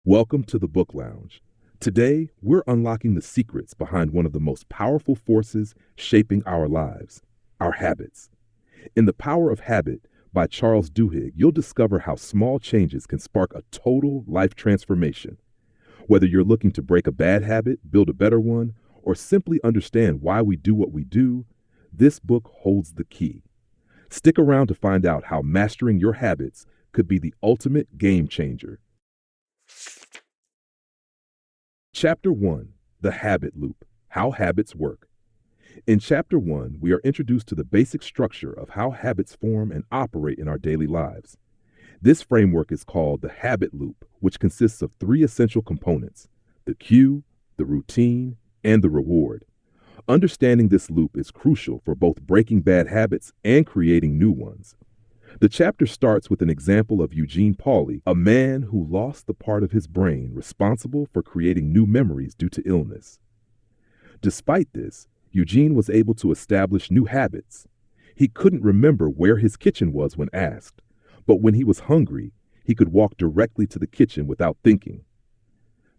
Welcome to the Book Lounge. Today, we're unlocking the secrets behind one of the most powerful forces shaping our lives, our habits. In The Power of Habit by Charles Duhigg, you'll discover how small changes can spark a total life transformation. Whether you're looking to break a bad habit, build a better one, or simply understand why we do what we do, this book holds the key. Stick around to find out how mastering your habits could be the ultimate game changer. Chapter 1, The Habit Loop, How Habits Work. In Chapter 1, we are introduced to the basic structure of how habits form and operate in our daily lives. This framework is called the habit loop, which consists of three essential components: the cue, the routine, and the reward. Understanding this loop is crucial for both breaking bad habits and creating new ones. The chapter starts with an example of Eugene Pauly, a man who lost the part of his brain responsible for creating new memories due to illness. Despite this, Eugene was able to establish new habits. He couldn't remember where his kitchen was when asked, but when he was hungry, he could walk directly to the kitchen without thinking.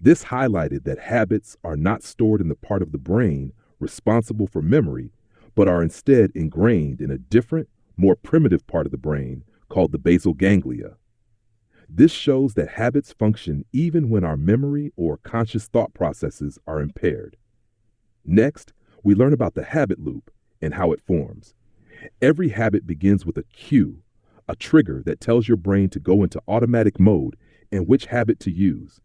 This highlighted that habits are not stored in the part of the brain responsible for memory, but are instead ingrained in a different, more primitive part of the brain called the basal ganglia. This shows that habits function even when our memory or conscious thought processes are impaired. Next, we learn about the habit loop and how it forms. Every habit begins with a cue, a trigger that tells your brain to go into automatic mode and which habit to use.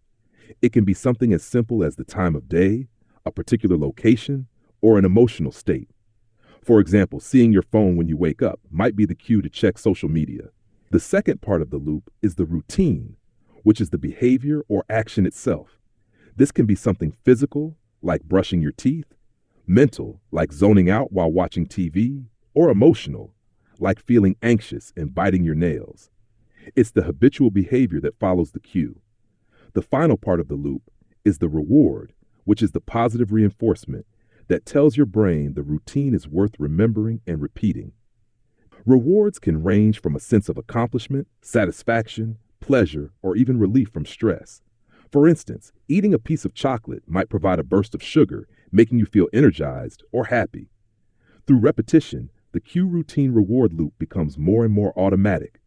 It can be something as simple as the time of day, a particular location, or an emotional state. For example, seeing your phone when you wake up might be the cue to check social media. The second part of the loop is the routine, which is the behavior or action itself. This can be something physical, like brushing your teeth, mental, like zoning out while watching TV, or emotional, like feeling anxious and biting your nails. It's the habitual behavior that follows the cue. The final part of the loop is the reward, which is the positive reinforcement that tells your brain the routine is worth remembering and repeating. Rewards can range from a sense of accomplishment, satisfaction, pleasure, or even relief from stress. For instance, eating a piece of chocolate might provide a burst of sugar, making you feel energized or happy. Through repetition, the cue routine reward loop becomes more and more automatic.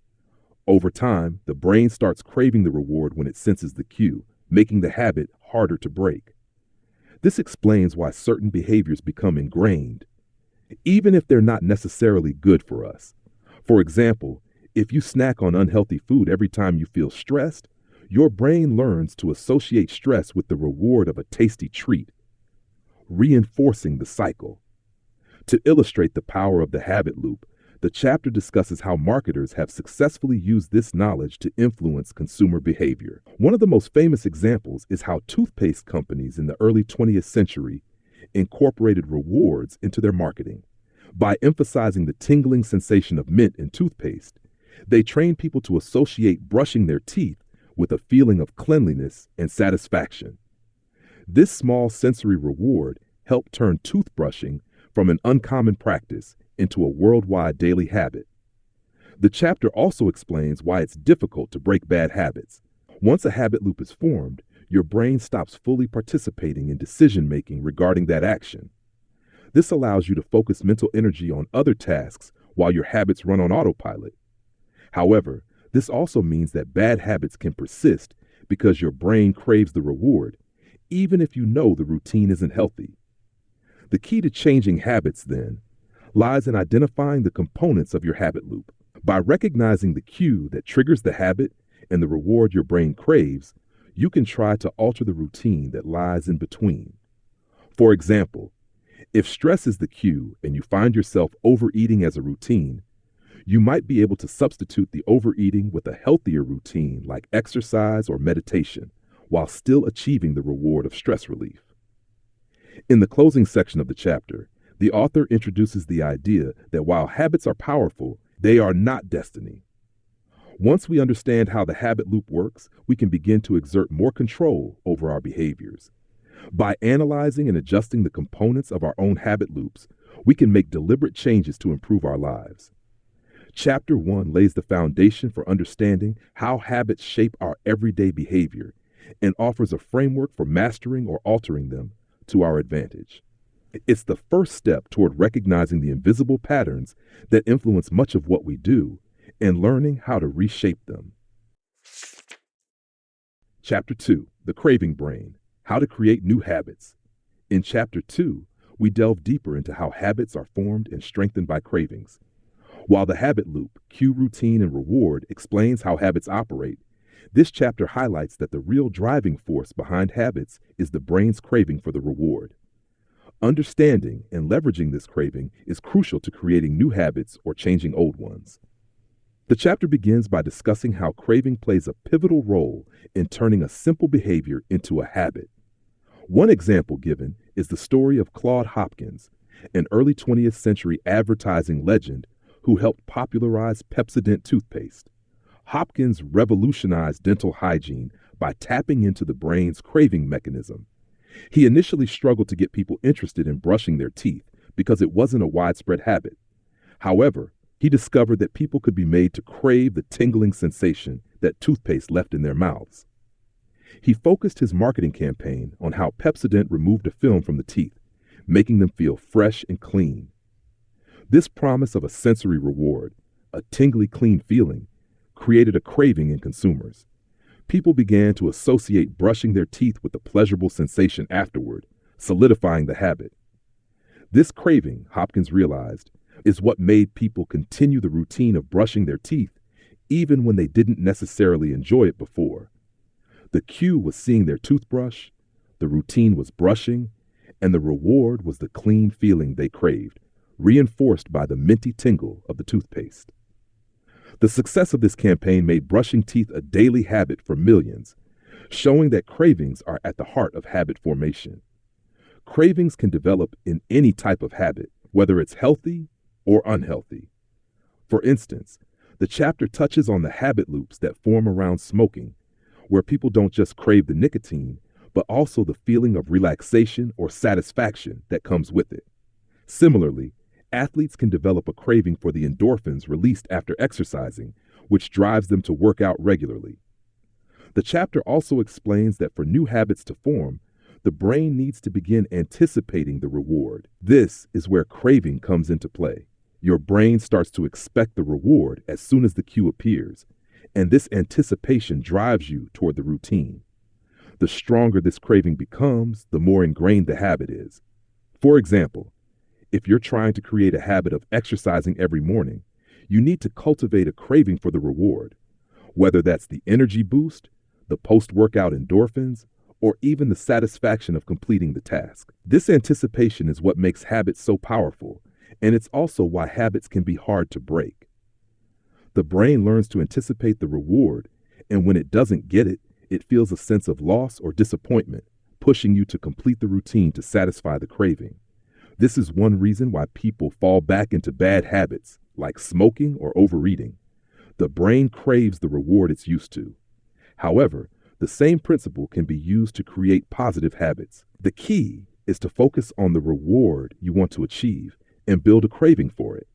Over time, the brain starts craving the reward when it senses the cue, making the habit harder to break. This explains why certain behaviors become ingrained, even if they're not necessarily good for us. For example, if you snack on unhealthy food every time you feel stressed, your brain learns to associate stress with the reward of a tasty treat, reinforcing the cycle. To illustrate the power of the habit loop, the chapter discusses how marketers have successfully used this knowledge to influence consumer behavior. One of the most famous examples is how toothpaste companies in the early 20th century incorporated rewards into their marketing. By emphasizing the tingling sensation of mint in toothpaste, they trained people to associate brushing their teeth with a feeling of cleanliness and satisfaction. This small sensory reward helped turn toothbrushing from an uncommon practice into a worldwide daily habit. The chapter also explains why it's difficult to break bad habits. Once a habit loop is formed, your brain stops fully participating in decision-making regarding that action. This allows you to focus mental energy on other tasks while your habits run on autopilot. However, this also means that bad habits can persist because your brain craves the reward, even if you know the routine isn't healthy. The key to changing habits, then, lies in identifying the components of your habit loop. By recognizing the cue that triggers the habit and the reward your brain craves, you can try to alter the routine that lies in between. For example, if stress is the cue and you find yourself overeating as a routine, you might be able to substitute the overeating with a healthier routine like exercise or meditation, while still achieving the reward of stress relief. In the closing section of the chapter, the author introduces the idea that while habits are powerful, they are not destiny. Once we understand how the habit loop works, we can begin to exert more control over our behaviors. By analyzing and adjusting the components of our own habit loops, we can make deliberate changes to improve our lives. Chapter 1 lays the foundation for understanding how habits shape our everyday behavior and offers a framework for mastering or altering them to our advantage. It's the first step toward recognizing the invisible patterns that influence much of what we do and learning how to reshape them. Chapter 2, The Craving Brain, How to Create New Habits. In Chapter 2, we delve deeper into how habits are formed and strengthened by cravings. While the habit loop, cue, routine, and reward explains how habits operate, this chapter highlights that the real driving force behind habits is the brain's craving for the reward. Understanding and leveraging this craving is crucial to creating new habits or changing old ones. The chapter begins by discussing how craving plays a pivotal role in turning a simple behavior into a habit. One example given is the story of Claude Hopkins, an early 20th century advertising legend who helped popularize Pepsodent toothpaste. Hopkins revolutionized dental hygiene by tapping into the brain's craving mechanism. He initially struggled to get people interested in brushing their teeth because it wasn't a widespread habit. However, he discovered that people could be made to crave the tingling sensation that toothpaste left in their mouths. He focused his marketing campaign on how Pepsodent removed a film from the teeth, making them feel fresh and clean. This promise of a sensory reward, a tingly clean feeling, created a craving in consumers. People began to associate brushing their teeth with the pleasurable sensation afterward, solidifying the habit. This craving, Hopkins realized, is what made people continue the routine of brushing their teeth even when they didn't necessarily enjoy it before. The cue was seeing their toothbrush, the routine was brushing, and the reward was the clean feeling they craved, reinforced by the minty tingle of the toothpaste. The success of this campaign made brushing teeth a daily habit for millions, showing that cravings are at the heart of habit formation. Cravings can develop in any type of habit, whether it's healthy or unhealthy. For instance, the chapter touches on the habit loops that form around smoking, where people don't just crave the nicotine, but also the feeling of relaxation or satisfaction that comes with it. Similarly, athletes can develop a craving for the endorphins released after exercising, which drives them to work out regularly. The chapter also explains that for new habits to form, the brain needs to begin anticipating the reward. This is where craving comes into play. Your brain starts to expect the reward as soon as the cue appears, and this anticipation drives you toward the routine. The stronger this craving becomes, the more ingrained the habit is. For example, if you're trying to create a habit of exercising every morning, you need to cultivate a craving for the reward, whether that's the energy boost, the post-workout endorphins, or even the satisfaction of completing the task. This anticipation is what makes habits so powerful, and it's also why habits can be hard to break. The brain learns to anticipate the reward, and when it doesn't get it, it feels a sense of loss or disappointment, pushing you to complete the routine to satisfy the craving. This is one reason why people fall back into bad habits, like smoking or overeating. The brain craves the reward it's used to. However, the same principle can be used to create positive habits. The key is to focus on the reward you want to achieve and build a craving for it.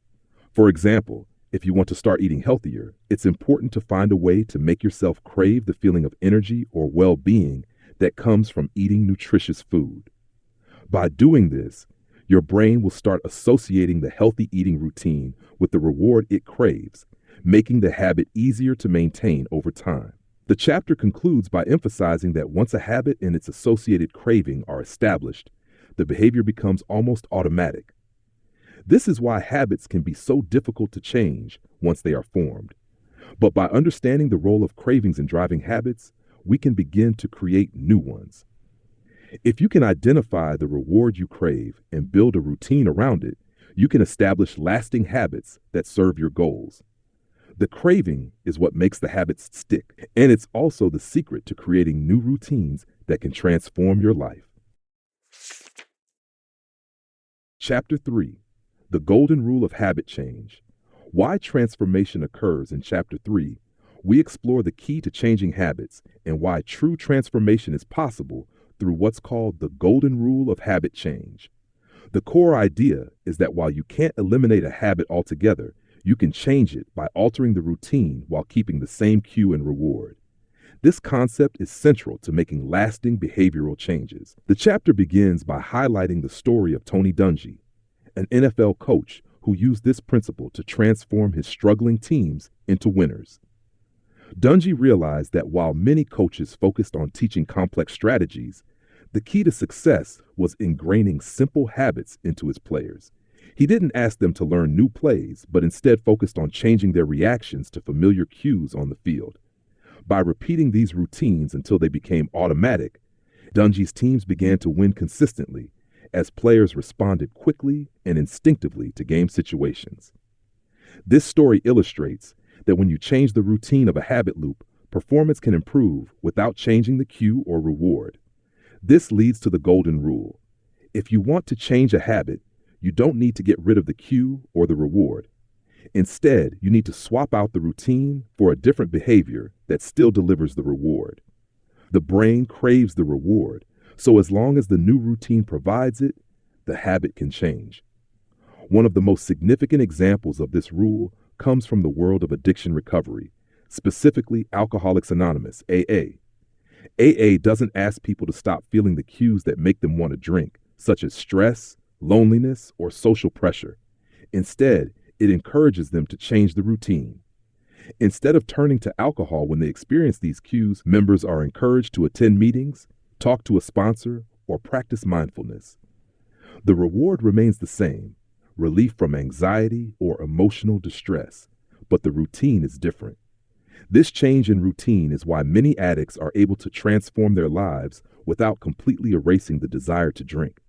For example, if you want to start eating healthier, it's important to find a way to make yourself crave the feeling of energy or well-being that comes from eating nutritious food. By doing this, your brain will start associating the healthy eating routine with the reward it craves, making the habit easier to maintain over time. The chapter concludes by emphasizing that once a habit and its associated craving are established, the behavior becomes almost automatic. This is why habits can be so difficult to change once they are formed. But by understanding the role of cravings in driving habits, we can begin to create new ones. If you can identify the reward you crave and build a routine around it, you can establish lasting habits that serve your goals. The craving is what makes the habits stick, and it's also the secret to creating new routines that can transform your life. Chapter 3, The Golden Rule of Habit Change. Why transformation occurs in Chapter 3, we explore the key to changing habits and why true transformation is possible through what's called the Golden Rule of Habit Change. The core idea is that while you can't eliminate a habit altogether, you can change it by altering the routine while keeping the same cue and reward. This concept is central to making lasting behavioral changes. The chapter begins by highlighting the story of Tony Dungy, an NFL coach who used this principle to transform his struggling teams into winners. Dungy realized that while many coaches focused on teaching complex strategies, the key to success was ingraining simple habits into his players. He didn't ask them to learn new plays, but instead focused on changing their reactions to familiar cues on the field. By repeating these routines until they became automatic, Dungy's teams began to win consistently as players responded quickly and instinctively to game situations. This story illustrates that when you change the routine of a habit loop, performance can improve without changing the cue or reward. This leads to the golden rule. If you want to change a habit, you don't need to get rid of the cue or the reward. Instead, you need to swap out the routine for a different behavior that still delivers the reward. The brain craves the reward, so as long as the new routine provides it, the habit can change. One of the most significant examples of this rule comes from the world of addiction recovery, specifically Alcoholics Anonymous, AA. AA doesn't ask people to stop feeling the cues that make them want to drink, such as stress, loneliness, or social pressure. Instead, it encourages them to change the routine. Instead of turning to alcohol when they experience these cues, members are encouraged to attend meetings, talk to a sponsor, or practice mindfulness. The reward remains the same, relief from anxiety or emotional distress, but the routine is different. This change in routine is why many addicts are able to transform their lives without completely erasing the desire to drink.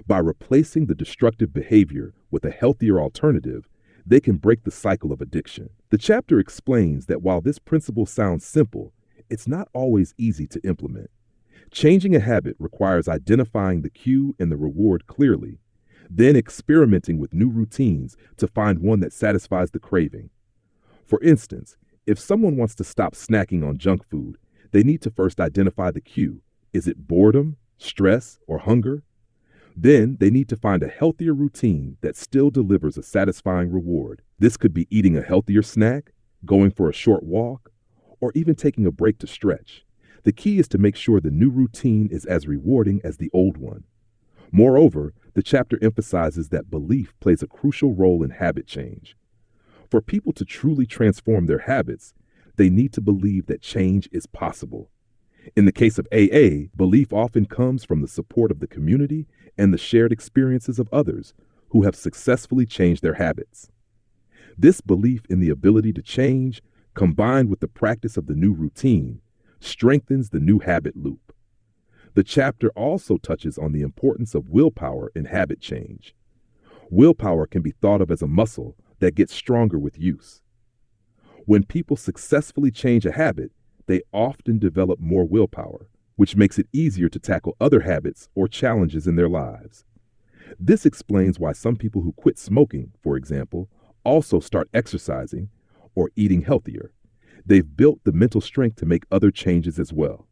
By replacing the destructive behavior with a healthier alternative, they can break the cycle of addiction. The chapter explains that while this principle sounds simple, it's not always easy to implement. Changing a habit requires identifying the cue and the reward clearly, then experimenting with new routines to find one that satisfies the craving. For instance, if someone wants to stop snacking on junk food, they need to first identify the cue. Is it boredom, stress, or hunger? Then they need to find a healthier routine that still delivers a satisfying reward. This could be eating a healthier snack, going for a short walk, or even taking a break to stretch. The key is to make sure the new routine is as rewarding as the old one. Moreover, the chapter emphasizes that belief plays a crucial role in habit change. For people to truly transform their habits, they need to believe that change is possible. In the case of AA, belief often comes from the support of the community and the shared experiences of others who have successfully changed their habits. This belief in the ability to change, combined with the practice of the new routine, strengthens the new habit loop. The chapter also touches on the importance of willpower in habit change. Willpower can be thought of as a muscle that gets stronger with use. When people successfully change a habit, they often develop more willpower, which makes it easier to tackle other habits or challenges in their lives. This explains why some people who quit smoking, for example, also start exercising or eating healthier. They've built the mental strength to make other changes as well.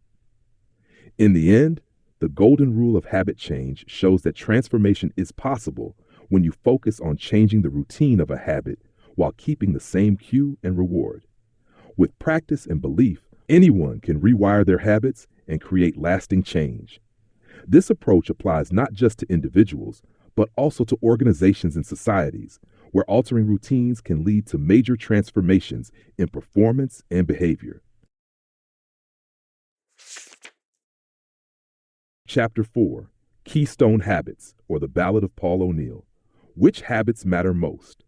In the end, the golden rule of habit change shows that transformation is possible when you focus on changing the routine of a habit while keeping the same cue and reward. With practice and belief, anyone can rewire their habits and create lasting change. This approach applies not just to individuals, but also to organizations and societies, where altering routines can lead to major transformations in performance and behavior. Chapter 4, Keystone Habits, or the Ballad of Paul O'Neill. Which habits matter most?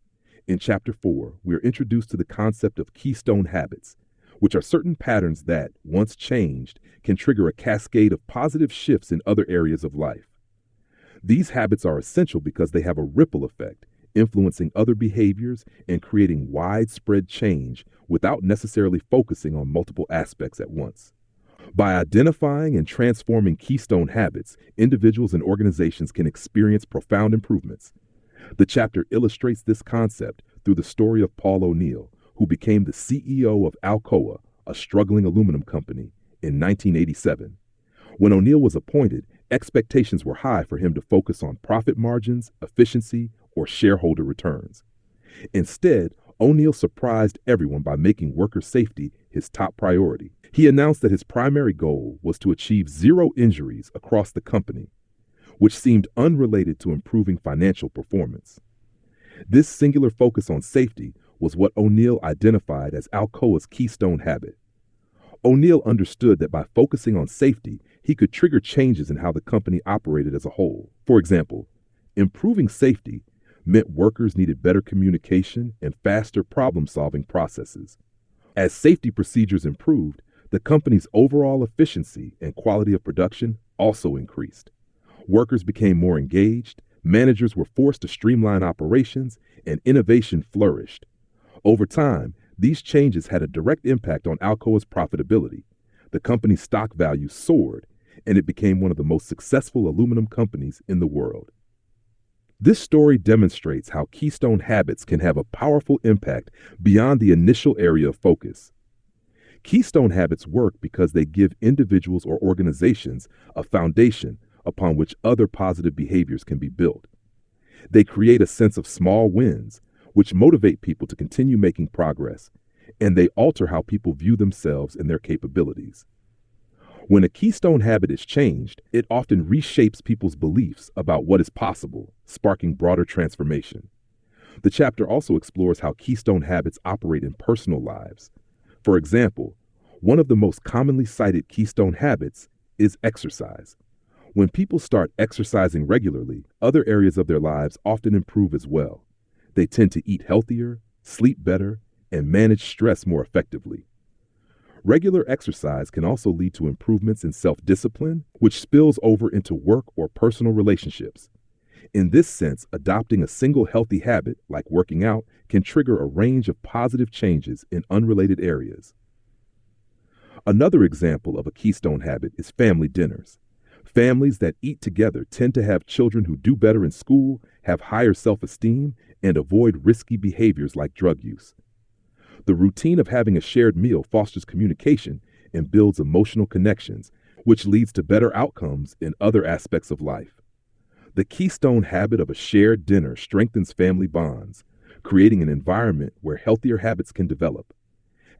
In Chapter 4, we are introduced to the concept of keystone habits, which are certain patterns that, once changed, can trigger a cascade of positive shifts in other areas of life. These habits are essential because they have a ripple effect, influencing other behaviors and creating widespread change without necessarily focusing on multiple aspects at once. By identifying and transforming keystone habits, individuals and organizations can experience profound improvements. The chapter illustrates this concept through the story of Paul O'Neill, who became the CEO of Alcoa, a struggling aluminum company, in 1987. When O'Neill was appointed, expectations were high for him to focus on profit margins, efficiency, or shareholder returns. Instead, O'Neill surprised everyone by making worker safety his top priority. He announced that his primary goal was to achieve zero injuries across the company, which seemed unrelated to improving financial performance. This singular focus on safety was what O'Neill identified as Alcoa's keystone habit. O'Neill understood that by focusing on safety, he could trigger changes in how the company operated as a whole. For example, improving safety meant workers needed better communication and faster problem-solving processes. As safety procedures improved, the company's overall efficiency and quality of production also increased. Workers became more engaged, managers were forced to streamline operations, and innovation flourished. Over time, these changes had a direct impact on Alcoa's profitability. The company's stock value soared, and it became one of the most successful aluminum companies in the world. This story demonstrates how keystone habits can have a powerful impact beyond the initial area of focus. Keystone habits work because they give individuals or organizations a foundation upon which other positive behaviors can be built. They create a sense of small wins, which motivate people to continue making progress, and they alter how people view themselves and their capabilities. When a keystone habit is changed, it often reshapes people's beliefs about what is possible, sparking broader transformation. The chapter also explores how keystone habits operate in personal lives. For example, one of the most commonly cited keystone habits is exercise. When people start exercising regularly, other areas of their lives often improve as well. They tend to eat healthier, sleep better, and manage stress more effectively. Regular exercise can also lead to improvements in self-discipline, which spills over into work or personal relationships. In this sense, adopting a single healthy habit, like working out, can trigger a range of positive changes in unrelated areas. Another example of a keystone habit is family dinners. Families that eat together tend to have children who do better in school, have higher self-esteem, and avoid risky behaviors like drug use. The routine of having a shared meal fosters communication and builds emotional connections, which leads to better outcomes in other aspects of life. The keystone habit of a shared dinner strengthens family bonds, creating an environment where healthier habits can develop.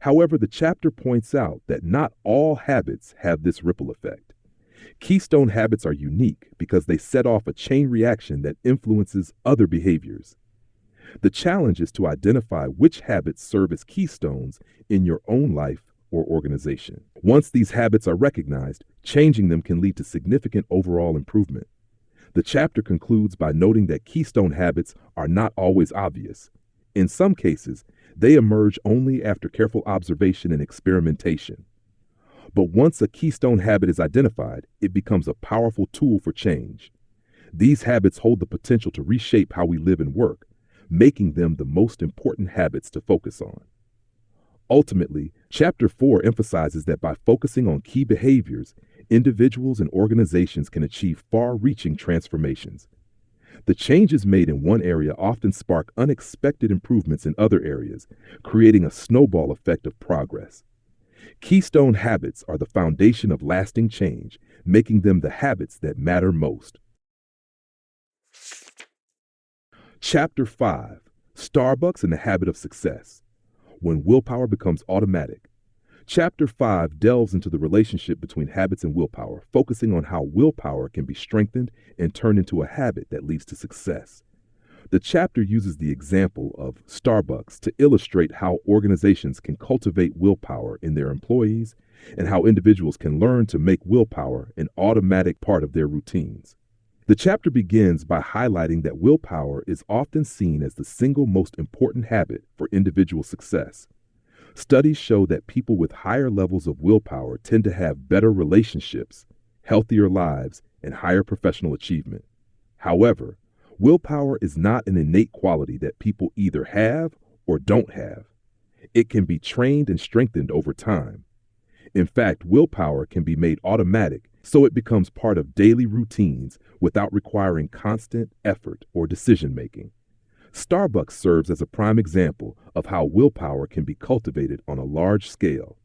However, the chapter points out that not all habits have this ripple effect. Keystone habits are unique because they set off a chain reaction that influences other behaviors. The challenge is to identify which habits serve as keystones in your own life or organization. Once these habits are recognized, changing them can lead to significant overall improvement. The chapter concludes by noting that keystone habits are not always obvious. In some cases, they emerge only after careful observation and experimentation. But once a keystone habit is identified, it becomes a powerful tool for change. These habits hold the potential to reshape how we live and work, making them the most important habits to focus on. Ultimately, Chapter 4 emphasizes that by focusing on key behaviors, individuals and organizations can achieve far-reaching transformations. The changes made in one area often spark unexpected improvements in other areas, creating a snowball effect of progress. Keystone habits are the foundation of lasting change, making them the habits that matter most. Chapter 5: Starbucks and the Habit of Success. When willpower becomes automatic. Chapter 5 delves into the relationship between habits and willpower, focusing on how willpower can be strengthened and turned into a habit that leads to success. The chapter uses the example of Starbucks to illustrate how organizations can cultivate willpower in their employees and how individuals can learn to make willpower an automatic part of their routines. The chapter begins by highlighting that willpower is often seen as the single most important habit for individual success. Studies show that people with higher levels of willpower tend to have better relationships, healthier lives, and higher professional achievement. However, willpower is not an innate quality that people either have or don't have. It can be trained and strengthened over time. In fact, willpower can be made automatic, so it becomes part of daily routines without requiring constant effort or decision-making. Starbucks serves as a prime example of how willpower can be cultivated on a large scale.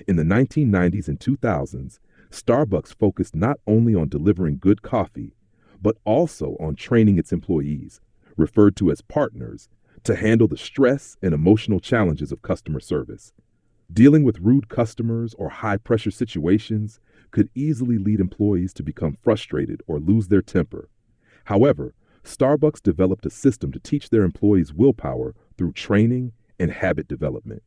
In the 1990s and 2000s, Starbucks focused not only on delivering good coffee, but also on training its employees, referred to as partners, to handle the stress and emotional challenges of customer service. Dealing with rude customers or high-pressure situations could easily lead employees to become frustrated or lose their temper. However, Starbucks developed a system to teach their employees willpower through training and habit development.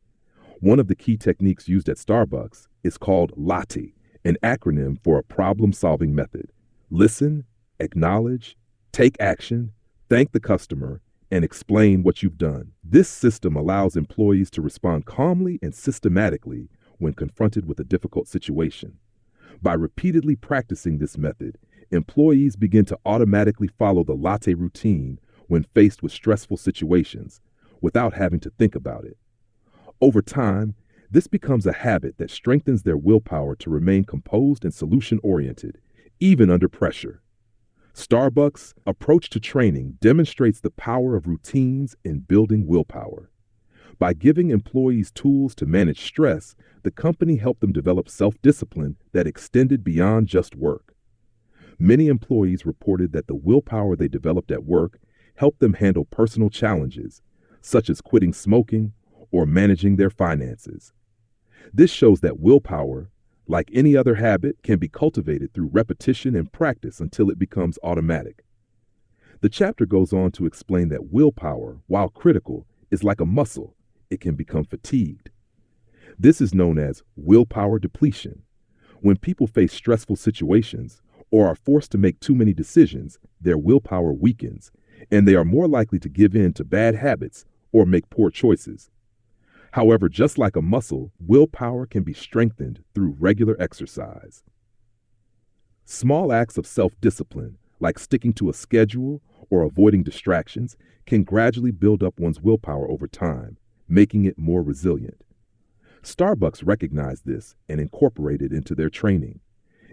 One of the key techniques used at Starbucks is called LATTE, an acronym for a problem-solving method. Listen, acknowledge, take action, thank the customer, and explain what you've done. This system allows employees to respond calmly and systematically when confronted with a difficult situation. By repeatedly practicing this method, employees begin to automatically follow the LATTE routine when faced with stressful situations without having to think about it. Over time, this becomes a habit that strengthens their willpower to remain composed and solution-oriented, even under pressure. Starbucks' approach to training demonstrates the power of routines in building willpower. By giving employees tools to manage stress, the company helped them develop self-discipline that extended beyond just work. Many employees reported that the willpower they developed at work helped them handle personal challenges, such as quitting smoking or managing their finances. This shows that willpower, like any other habit, can be cultivated through repetition and practice until it becomes automatic. The chapter goes on to explain that willpower, while critical, is like a muscle. It can become fatigued. This is known as willpower depletion. When people face stressful situations or are forced to make too many decisions, their willpower weakens, and they are more likely to give in to bad habits or make poor choices. However, just like a muscle, willpower can be strengthened through regular exercise. Small acts of self-discipline, like sticking to a schedule or avoiding distractions, can gradually build up one's willpower over time, making it more resilient. Starbucks recognized this and incorporated it into their training.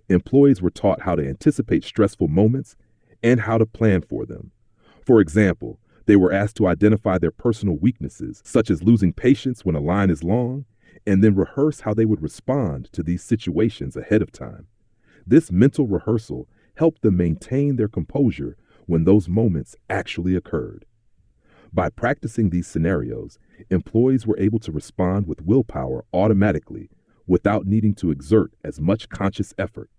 Employees were taught how to anticipate stressful moments and how to plan for them. For example, they were asked to identify their personal weaknesses, such as losing patience when a line is long, and then rehearse how they would respond to these situations ahead of time. This mental rehearsal helped them maintain their composure when those moments actually occurred. By practicing these scenarios, employees were able to respond with willpower automatically without needing to exert as much conscious effort.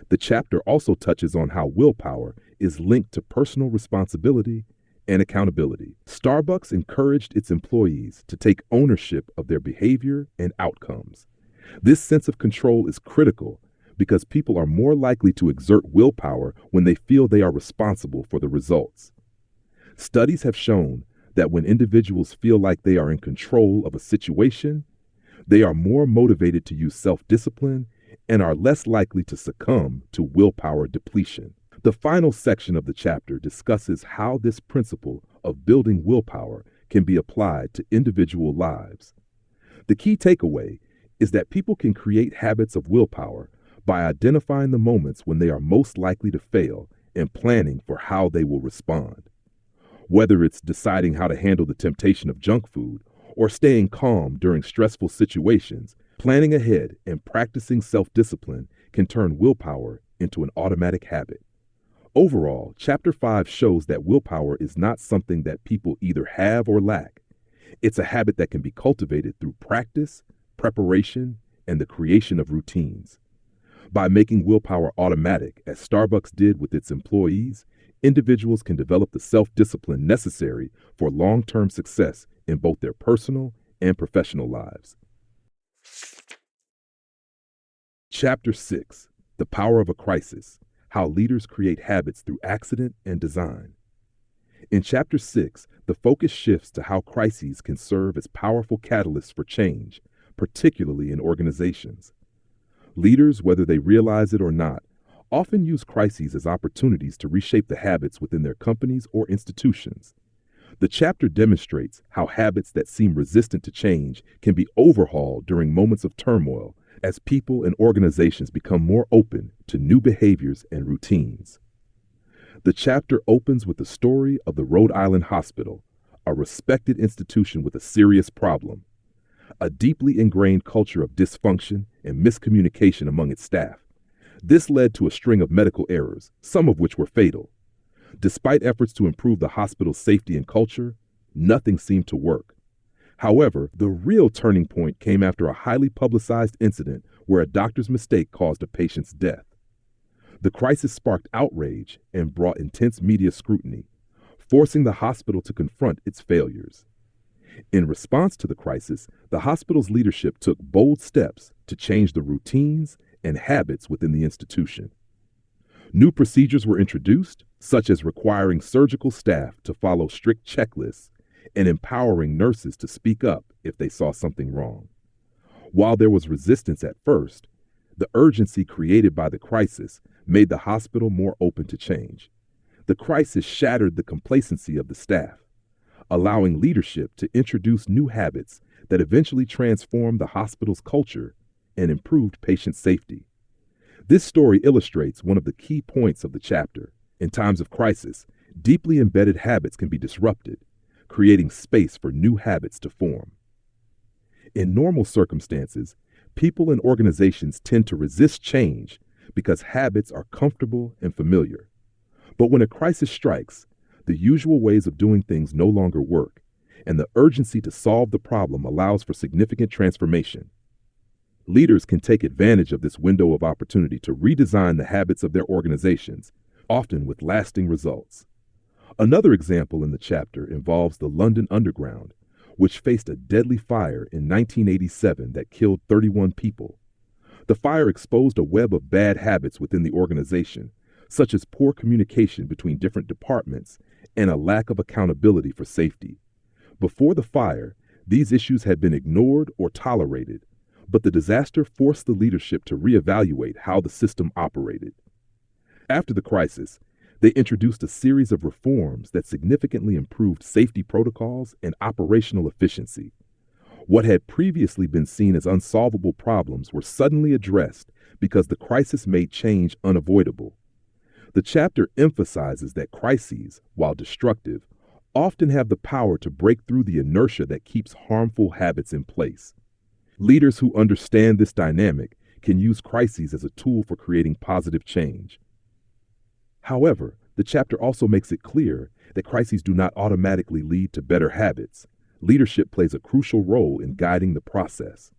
The chapter also touches on how willpower is linked to personal responsibility and accountability. Starbucks encouraged its employees to take ownership of their behavior and outcomes. This sense of control is critical because people are more likely to exert willpower when they feel they are responsible for the results. Studies have shown that when individuals feel like they are in control of a situation, they are more motivated to use self-discipline and are less likely to succumb to willpower depletion. The final section of the chapter discusses how this principle of building willpower can be applied to individual lives. The key takeaway is that people can create habits of willpower by identifying the moments when they are most likely to fail and planning for how they will respond. Whether it's deciding how to handle the temptation of junk food or staying calm during stressful situations, planning ahead and practicing self-discipline can turn willpower into an automatic habit. Overall, Chapter 5 shows that willpower is not something that people either have or lack. It's a habit that can be cultivated through practice, preparation, and the creation of routines. By making willpower automatic, as Starbucks did with its employees, individuals can develop the self-discipline necessary for long-term success in both their personal and professional lives. Chapter 6: The Power of a Crisis: How Leaders Create Habits Through Accident and Design. In Chapter 6, the focus shifts to how crises can serve as powerful catalysts for change, particularly in organizations. Leaders, whether they realize it or not, often use crises as opportunities to reshape the habits within their companies or institutions. The chapter demonstrates how habits that seem resistant to change can be overhauled during moments of turmoil as people and organizations become more open to new behaviors and routines. The chapter opens with the story of the Rhode Island Hospital, a respected institution with a serious problem: a deeply ingrained culture of dysfunction and miscommunication among its staff. This led to a string of medical errors, some of which were fatal. Despite efforts to improve the hospital's safety and culture, nothing seemed to work. However, the real turning point came after a highly publicized incident where a doctor's mistake caused a patient's death. The crisis sparked outrage and brought intense media scrutiny, forcing the hospital to confront its failures. In response to the crisis, the hospital's leadership took bold steps to change the routines and habits within the institution. New procedures were introduced, such as requiring surgical staff to follow strict checklists and empowering nurses to speak up if they saw something wrong. While there was resistance at first, the urgency created by the crisis made the hospital more open to change. The crisis shattered the complacency of the staff, allowing leadership to introduce new habits that eventually transformed the hospital's culture and improved patient safety. This story illustrates one of the key points of the chapter. In times of crisis, deeply embedded habits can be disrupted, creating space for new habits to form. In normal circumstances, people and organizations tend to resist change because habits are comfortable and familiar. But when a crisis strikes, the usual ways of doing things no longer work, and the urgency to solve the problem allows for significant transformation. Leaders can take advantage of this window of opportunity to redesign the habits of their organizations, often with lasting results. Another example in the chapter involves the London Underground, which faced a deadly fire in 1987 that killed 31 people. The fire exposed a web of bad habits within the organization, such as poor communication between different departments and a lack of accountability for safety. Before the fire, these issues had been ignored or tolerated, but the disaster forced the leadership to reevaluate how the system operated. After the crisis, they introduced a series of reforms that significantly improved safety protocols and operational efficiency. What had previously been seen as unsolvable problems were suddenly addressed because the crisis made change unavoidable. The chapter emphasizes that crises, while destructive, often have the power to break through the inertia that keeps harmful habits in place. Leaders who understand this dynamic can use crises as a tool for creating positive change. However, the chapter also makes it clear that crises do not automatically lead to better habits. Leadership plays a crucial role in guiding the process.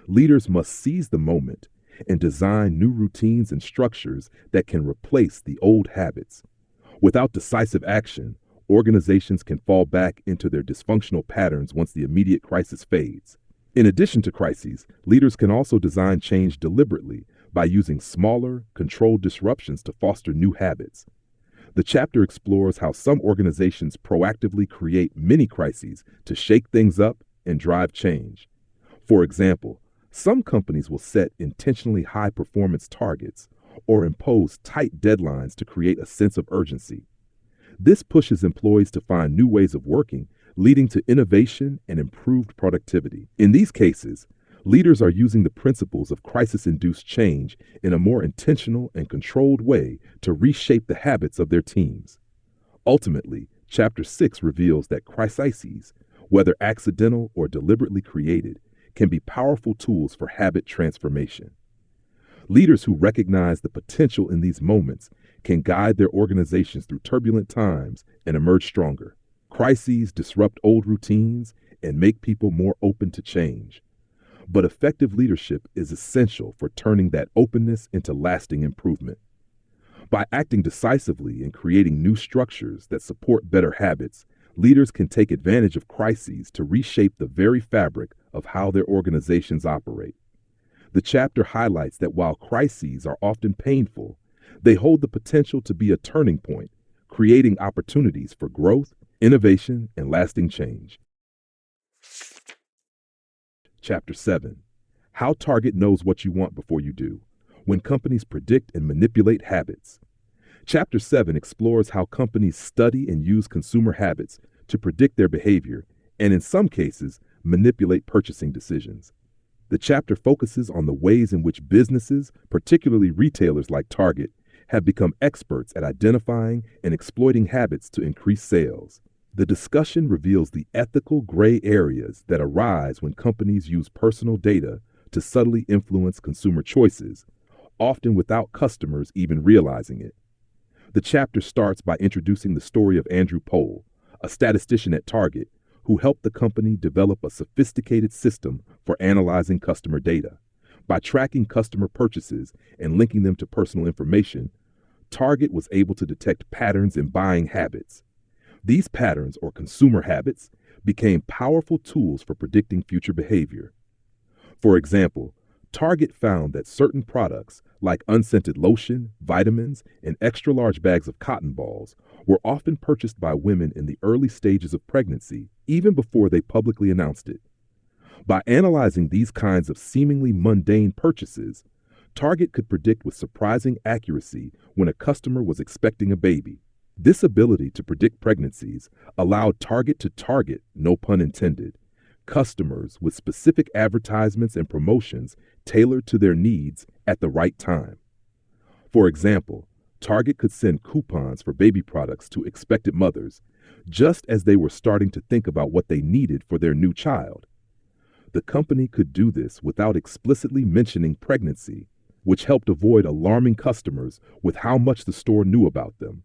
Leaders must seize the moment and design new routines and structures that can replace the old habits. Without decisive action, organizations can fall back into their dysfunctional patterns once the immediate crisis fades. In addition to crises, leaders can also design change deliberately by using smaller, controlled disruptions to foster new habits. The chapter explores how some organizations proactively create mini crises to shake things up and drive change. For example, some companies will set intentionally high performance targets or impose tight deadlines to create a sense of urgency. This pushes employees to find new ways of working, leading to innovation and improved productivity. In these cases, leaders are using the principles of crisis-induced change in a more intentional and controlled way to reshape the habits of their teams. Ultimately, Chapter 6 reveals that crises, whether accidental or deliberately created, can be powerful tools for habit transformation. Leaders who recognize the potential in these moments can guide their organizations through turbulent times and emerge stronger. Crises disrupt old routines and make people more open to change. But effective leadership is essential for turning that openness into lasting improvement. By acting decisively and creating new structures that support better habits, leaders can take advantage of crises to reshape the very fabric of how their organizations operate. The chapter highlights that while crises are often painful, they hold the potential to be a turning point, creating opportunities for growth, innovation, and lasting change. Chapter 7. How Target Knows What You Want Before You Do, When Companies Predict and Manipulate Habits. Chapter 7 explores how companies study and use consumer habits to predict their behavior and, in some cases, manipulate purchasing decisions. The chapter focuses on the ways in which businesses, particularly retailers like Target, have become experts at identifying and exploiting habits to increase sales. The discussion reveals the ethical gray areas that arise when companies use personal data to subtly influence consumer choices, often without customers even realizing it. The chapter starts by introducing the story of Andrew Pohl, a statistician at Target, who helped the company develop a sophisticated system for analyzing customer data. By tracking customer purchases and linking them to personal information, Target was able to detect patterns in buying habits. These patterns, or consumer habits, became powerful tools for predicting future behavior. For example, Target found that certain products, like unscented lotion, vitamins, and extra-large bags of cotton balls, were often purchased by women in the early stages of pregnancy, even before they publicly announced it. By analyzing these kinds of seemingly mundane purchases, Target could predict with surprising accuracy when a customer was expecting a baby. This ability to predict pregnancies allowed Target to target, no pun intended, customers with specific advertisements and promotions tailored to their needs at the right time. For example, Target could send coupons for baby products to expectant mothers, just as they were starting to think about what they needed for their new child. The company could do this without explicitly mentioning pregnancy, which helped avoid alarming customers with how much the store knew about them.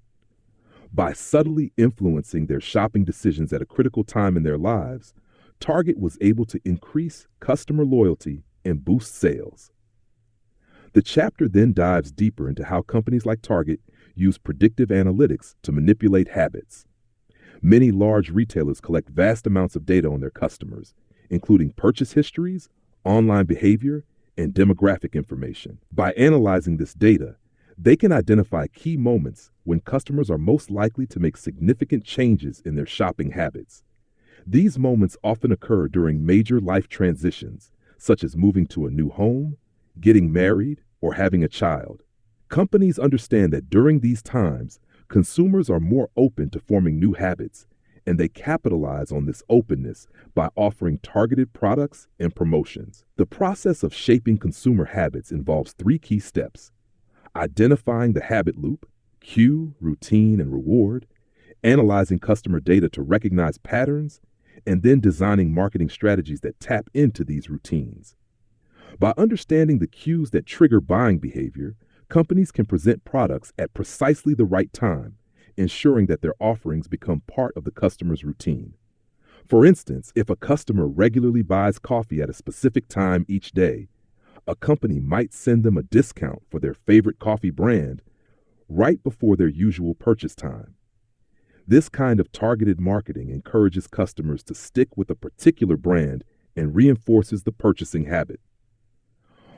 By subtly influencing their shopping decisions at a critical time in their lives, Target was able to increase customer loyalty and boost sales. The chapter then dives deeper into how companies like Target use predictive analytics to manipulate habits. Many large retailers collect vast amounts of data on their customers, including purchase histories, online behavior, and demographic information. By analyzing this data, they can identify key moments when customers are most likely to make significant changes in their shopping habits. These moments often occur during major life transitions, such as moving to a new home, getting married, or having a child. Companies understand that during these times, consumers are more open to forming new habits, and they capitalize on this openness by offering targeted products and promotions. The process of shaping consumer habits involves three key steps: identifying the habit loop, cue, routine, and reward, analyzing customer data to recognize patterns, and then designing marketing strategies that tap into these routines. By understanding the cues that trigger buying behavior, companies can present products at precisely the right time, ensuring that their offerings become part of the customer's routine. For instance, if a customer regularly buys coffee at a specific time each day, a company might send them a discount for their favorite coffee brand right before their usual purchase time. This kind of targeted marketing encourages customers to stick with a particular brand and reinforces the purchasing habit.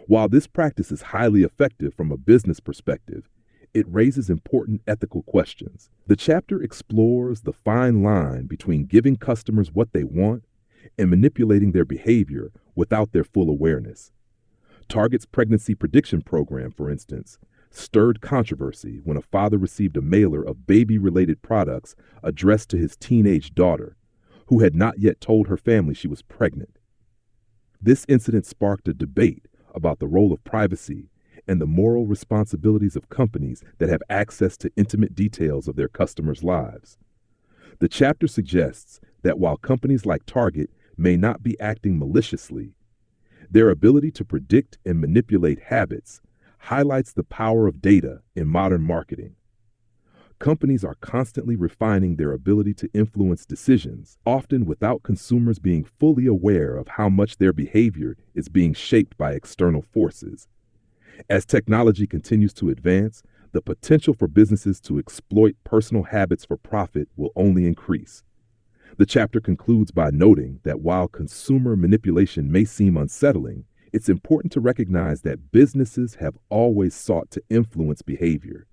While this practice is highly effective from a business perspective, it raises important ethical questions. The chapter explores the fine line between giving customers what they want and manipulating their behavior without their full awareness. Target's pregnancy prediction program, for instance, stirred controversy when a father received a mailer of baby-related products addressed to his teenage daughter, who had not yet told her family she was pregnant. This incident sparked a debate about the role of privacy and the moral responsibilities of companies that have access to intimate details of their customers' lives. The chapter suggests that while companies like Target may not be acting maliciously, their ability to predict and manipulate habits highlights the power of data in modern marketing. Companies are constantly refining their ability to influence decisions, often without consumers being fully aware of how much their behavior is being shaped by external forces. As technology continues to advance, the potential for businesses to exploit personal habits for profit will only increase. The chapter concludes by noting that while consumer manipulation may seem unsettling, it's important to recognize that businesses have always sought to influence behavior.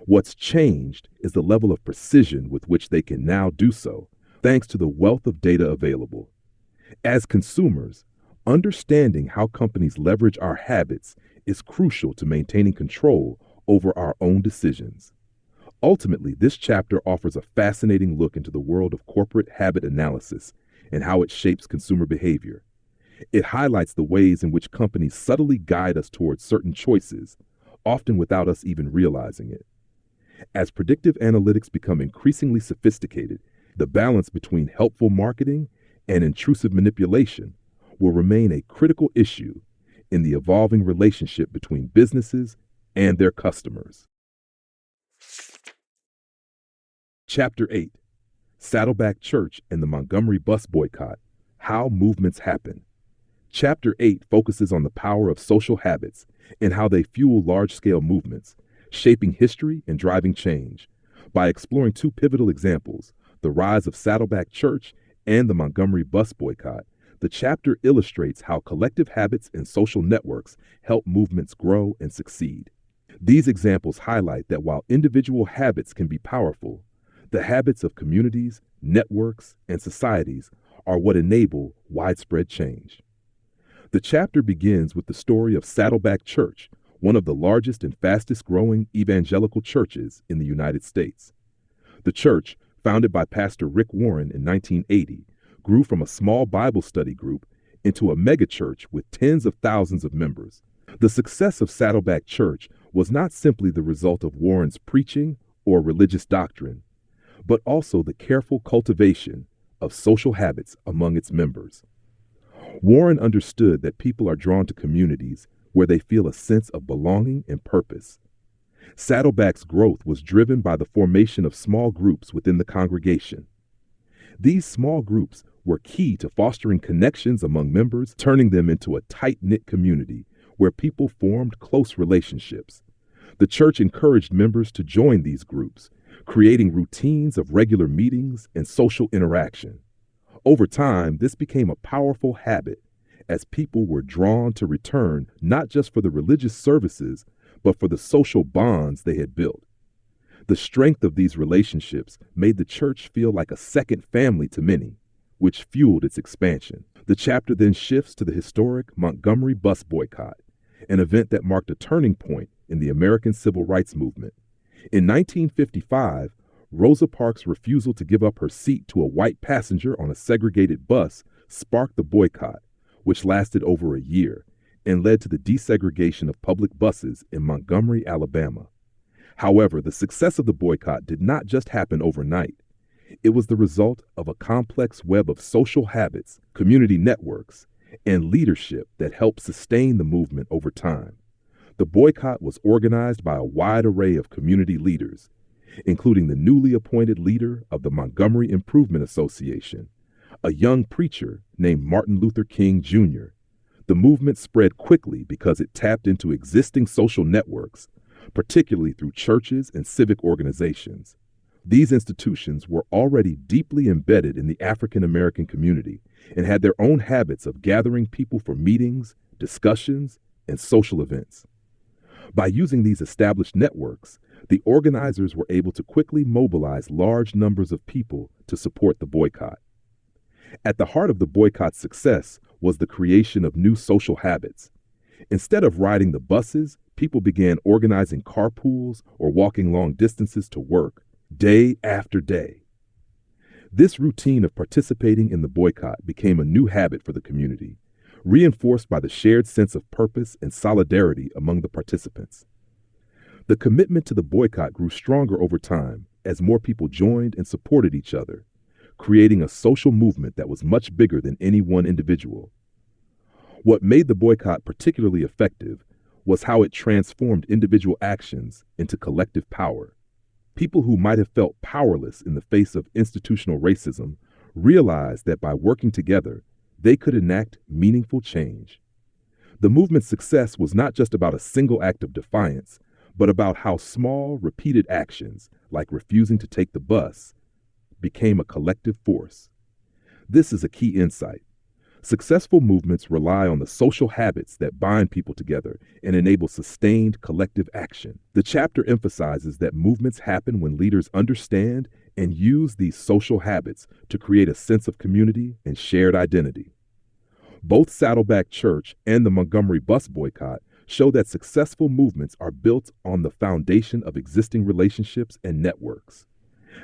What's changed is the level of precision with which they can now do so, thanks to the wealth of data available. As consumers, understanding how companies leverage our habits is crucial to maintaining control over our own decisions. Ultimately, this chapter offers a fascinating look into the world of corporate habit analysis and how it shapes consumer behavior. It highlights the ways in which companies subtly guide us towards certain choices, often without us even realizing it. As predictive analytics become increasingly sophisticated, the balance between helpful marketing and intrusive manipulation will remain a critical issue in the evolving relationship between businesses and their customers. Chapter 8: Saddleback Church and the Montgomery Bus Boycott, How Movements Happen. Chapter 8 focuses on the power of social habits and how they fuel large-scale movements, shaping history and driving change. By exploring two pivotal examples, the rise of Saddleback Church and the Montgomery Bus Boycott, the chapter illustrates how collective habits and social networks help movements grow and succeed. These examples highlight that while individual habits can be powerful, the habits of communities, networks, and societies are what enable widespread change. The chapter begins with the story of Saddleback Church, one of the largest and fastest-growing evangelical churches in the United States. The church, founded by Pastor Rick Warren in 1980, grew from a small Bible study group into a megachurch with tens of thousands of members. The success of Saddleback Church was not simply the result of Warren's preaching or religious doctrine, but also the careful cultivation of social habits among its members. Warren understood that people are drawn to communities where they feel a sense of belonging and purpose. Saddleback's growth was driven by the formation of small groups within the congregation. These small groups were key to fostering connections among members, turning them into a tight-knit community where people formed close relationships. The church encouraged members to join these groups, creating routines of regular meetings and social interaction. Over time, this became a powerful habit as people were drawn to return not just for the religious services, but for the social bonds they had built. The strength of these relationships made the church feel like a second family to many, which fueled its expansion. The chapter then shifts to the historic Montgomery Bus Boycott, an event that marked a turning point in the American Civil Rights Movement. In 1955, Rosa Parks' refusal to give up her seat to a white passenger on a segregated bus sparked the boycott, which lasted over a year and led to the desegregation of public buses in Montgomery, Alabama. However, the success of the boycott did not just happen overnight. It was the result of a complex web of social habits, community networks, and leadership that helped sustain the movement over time. The boycott was organized by a wide array of community leaders, including the newly appointed leader of the Montgomery Improvement Association, a young preacher named Martin Luther King Jr. The movement spread quickly because it tapped into existing social networks, particularly through churches and civic organizations. These institutions were already deeply embedded in the African American community and had their own habits of gathering people for meetings, discussions, and social events. By using these established networks, the organizers were able to quickly mobilize large numbers of people to support the boycott. At the heart of the boycott's success was the creation of new social habits. Instead of riding the buses, people began organizing carpools or walking long distances to work, day after day. This routine of participating in the boycott became a new habit for the community, reinforced by the shared sense of purpose and solidarity among the participants. The commitment to the boycott grew stronger over time as more people joined and supported each other, creating a social movement that was much bigger than any one individual. What made the boycott particularly effective was how it transformed individual actions into collective power. People who might have felt powerless in the face of institutional racism realized that by working together, they could enact meaningful change. The movement's success was not just about a single act of defiance, but about how small, repeated actions, like refusing to take the bus, became a collective force. This is a key insight. Successful movements rely on the social habits that bind people together and enable sustained collective action. The chapter emphasizes that movements happen when leaders understand and use these social habits to create a sense of community and shared identity. Both Saddleback Church and the Montgomery Bus Boycott show that successful movements are built on the foundation of existing relationships and networks.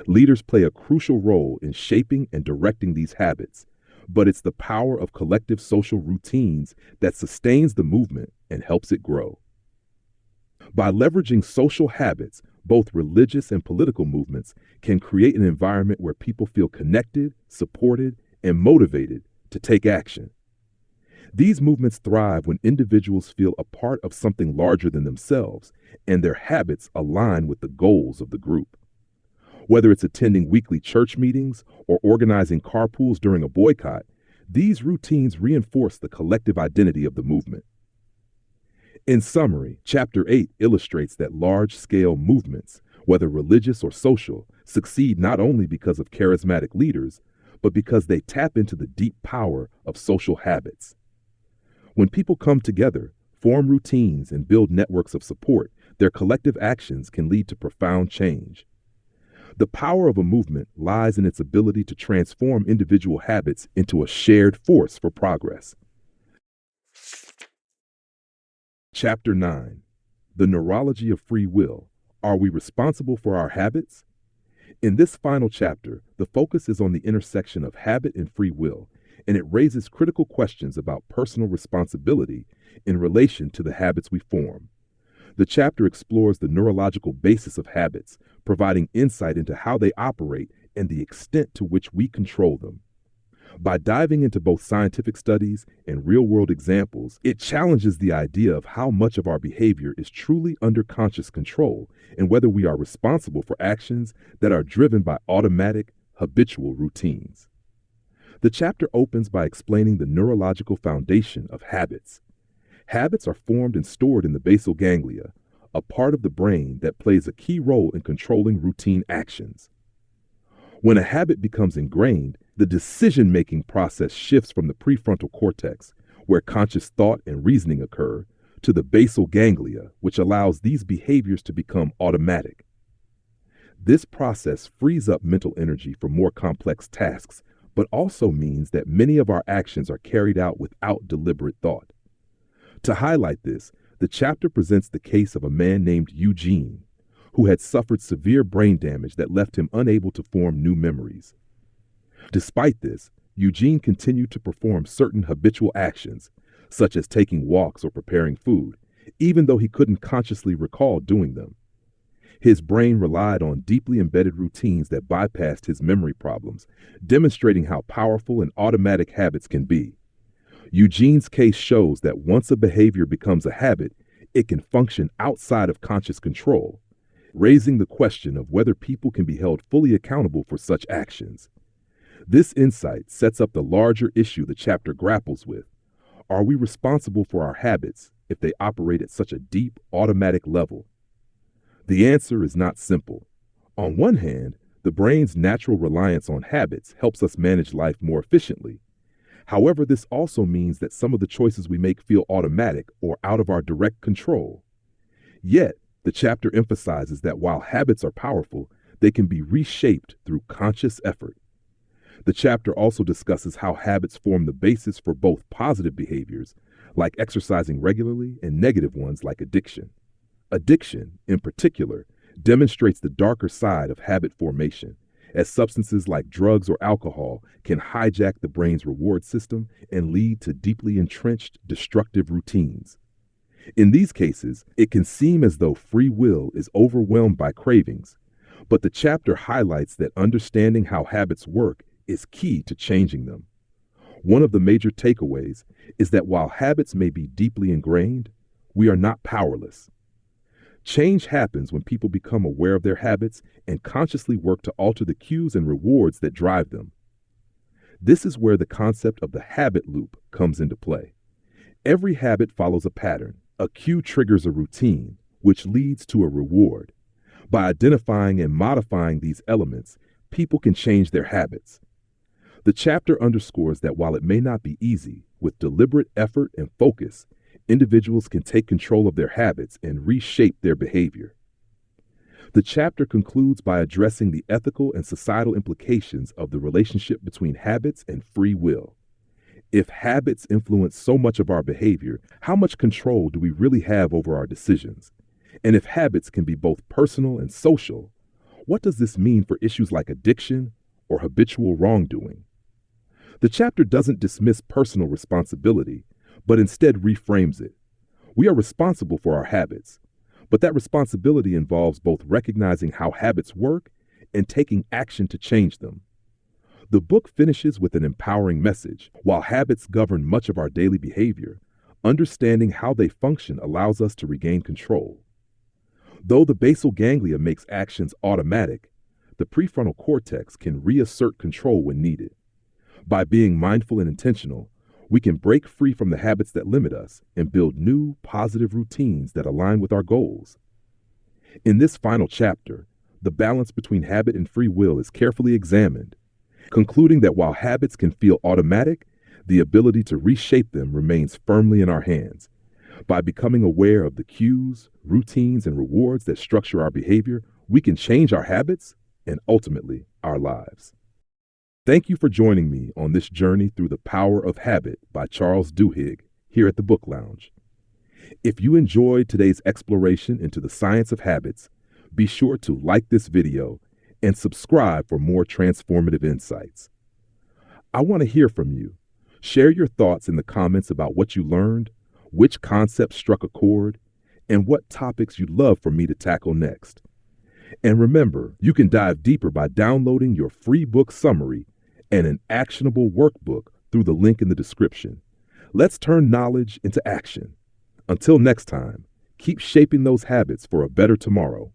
Leaders play a crucial role in shaping and directing these habits, but it's the power of collective social routines that sustains the movement and helps it grow. By leveraging social habits, both religious and political movements can create an environment where people feel connected, supported, and motivated to take action. These movements thrive when individuals feel a part of something larger than themselves and their habits align with the goals of the group. Whether it's attending weekly church meetings or organizing carpools during a boycott, these routines reinforce the collective identity of the movement. In summary, Chapter 8 illustrates that large-scale movements, whether religious or social, succeed not only because of charismatic leaders, but because they tap into the deep power of social habits. When people come together, form routines, and build networks of support, their collective actions can lead to profound change. The power of a movement lies in its ability to transform individual habits into a shared force for progress. Chapter 9. The Neurology of Free Will. Are we responsible for our habits? In this final chapter, the focus is on the intersection of habit and free will, and it raises critical questions about personal responsibility in relation to the habits we form. The chapter explores the neurological basis of habits, providing insight into how they operate and the extent to which we control them. By diving into both scientific studies and real-world examples, it challenges the idea of how much of our behavior is truly under conscious control and whether we are responsible for actions that are driven by automatic, habitual routines. The chapter opens by explaining the neurological foundation of habits. Habits are formed and stored in the basal ganglia, a part of the brain that plays a key role in controlling routine actions. When a habit becomes ingrained, the decision-making process shifts from the prefrontal cortex, where conscious thought and reasoning occur, to the basal ganglia, which allows these behaviors to become automatic. This process frees up mental energy for more complex tasks, but also means that many of our actions are carried out without deliberate thought. To highlight this, the chapter presents the case of a man named Eugene, who had suffered severe brain damage that left him unable to form new memories. Despite this, Eugene continued to perform certain habitual actions, such as taking walks or preparing food, even though he couldn't consciously recall doing them. His brain relied on deeply embedded routines that bypassed his memory problems, demonstrating how powerful and automatic habits can be. Eugene's case shows that once a behavior becomes a habit, it can function outside of conscious control, raising the question of whether people can be held fully accountable for such actions. This insight sets up the larger issue the chapter grapples with. Are we responsible for our habits if they operate at such a deep, automatic level? The answer is not simple. On one hand, the brain's natural reliance on habits helps us manage life more efficiently. However, this also means that some of the choices we make feel automatic or out of our direct control. Yet, the chapter emphasizes that while habits are powerful, they can be reshaped through conscious effort. The chapter also discusses how habits form the basis for both positive behaviors, like exercising regularly, and negative ones like addiction. Addiction, in particular, demonstrates the darker side of habit formation, as substances like drugs or alcohol can hijack the brain's reward system and lead to deeply entrenched, destructive routines. In these cases, it can seem as though free will is overwhelmed by cravings, but the chapter highlights that understanding how habits work is key to changing them. One of the major takeaways is that while habits may be deeply ingrained, we are not powerless. Change happens when people become aware of their habits and consciously work to alter the cues and rewards that drive them. This is where the concept of the habit loop comes into play. Every habit follows a pattern. A cue triggers a routine, which leads to a reward. By identifying and modifying these elements, people can change their habits. The chapter underscores that while it may not be easy, with deliberate effort and focus, individuals can take control of their habits and reshape their behavior. The chapter concludes by addressing the ethical and societal implications of the relationship between habits and free will. If habits influence so much of our behavior, how much control do we really have over our decisions? And if habits can be both personal and social, what does this mean for issues like addiction or habitual wrongdoing? The chapter doesn't dismiss personal responsibility, but instead reframes it. We are responsible for our habits, but that responsibility involves both recognizing how habits work and taking action to change them. The book finishes with an empowering message. While habits govern much of our daily behavior, understanding how they function allows us to regain control. Though the basal ganglia makes actions automatic, the prefrontal cortex can reassert control when needed. By being mindful and intentional, we can break free from the habits that limit us and build new, positive routines that align with our goals. In this final chapter, the balance between habit and free will is carefully examined, concluding that while habits can feel automatic, the ability to reshape them remains firmly in our hands. By becoming aware of the cues, routines, and rewards that structure our behavior, we can change our habits and ultimately our lives. Thank you for joining me on this journey through the power of habit by Charles Duhigg here at the Book Lounge. If you enjoyed today's exploration into the science of habits, be sure to like this video and subscribe for more transformative insights. I want to hear from you. Share your thoughts in the comments about what you learned, which concepts struck a chord, and what topics you'd love for me to tackle next. And remember, you can dive deeper by downloading your free book summary and an actionable workbook through the link in the description. Let's turn knowledge into action. Until next time, keep shaping those habits for a better tomorrow.